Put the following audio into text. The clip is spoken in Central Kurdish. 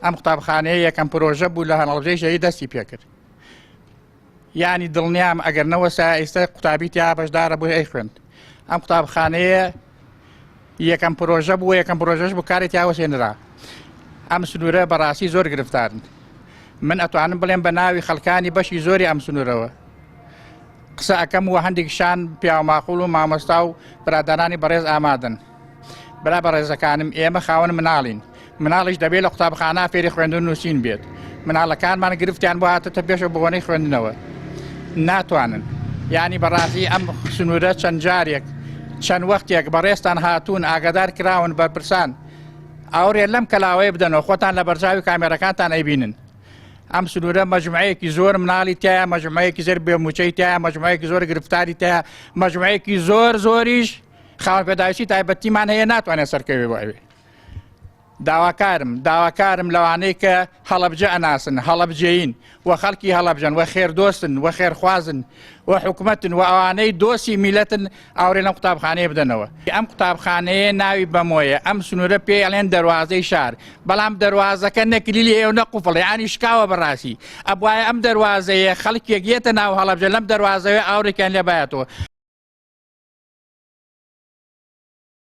ئەم قوتابخانەیە یەکەم پرۆژە بوو لە هەڵبژەی ژەوی دەستی پێکرد. یانی دڵنیام ئەگەر نەوەسا ئێستا قوتابی تیا بەشدارە بۆ ئەی خوێند. ئەم قوتابخانەیە یەکەم پرۆژە بوو، یەکەم پرۆژەش بوو کاری تیا وەسێنرا. ئەم سنوورە بەڕاستی زۆر گرفتارن. من ئەتوانم بڵێم بە ناوی خەڵکانی بەشی زۆری ئەم سنوورەوە قسە ئەەکەم و هەندێکشان پیاماقول و مامۆستا و برادرانی بەڕێز ئامادەن. برا بەڕێزەکانم ئێمە خاوەن مناڵین. مناڵیش دەبێت لە قوتابخانە فێری خوێندن نووسین بێت. مناڵەکانمان گرفتیان بۆ هاتەتە پێشە بۆنەی خوێندنەوە. ناتوانن. یعنی بەڕاستی ئەم سنوورە چەند جارێک چەند وەختێک بەڕێستان هاتوون ئاگادار کراون بەرپرسان ئاورێ لەم کەلاوەیە بدەنەوە خۆتان لە بەرچاوی کامێرەکانتان ئەیبینن. ئەم سنوورە مەجموعەیەکی زۆر مناڵی تایە، مەجموعەیەکی زۆر بێموچەی تایە، مەجموعەیەکی زۆر گرفتاری تایە، مەجموعەیەکی زۆر زۆریش خاوەن پێداویستی تایبەتیمان هەیە ناتوانێت سەرکەوێ بۆ ئەوێ. داواکارم لەوانەی کە هەڵەبجە ئەناسن، هەڵەبجەین و خەڵکی هەڵەبجەن و خێردۆستن و خێرخوازن و حکوومەتن و ئەوانەی دۆسی میلەتن ئاورێ لەم قوتابخانەیە بدەنەوە. ئەم قوتابخانەیە ناوی بەمۆیە، ئەم سنوورە پێ ئەڵێن دەروازەی شار، بەڵام دەروازەکە نەکلیلی هەیە و نەقوفڵ، یانی شکاوە بەڕاستی. ئەبوایە ئەم دەروازەیە خەڵکێک یێتە ناو هەڵەبجە لەم دەروازەوە ئاورێکیان لێ بایەتەوە.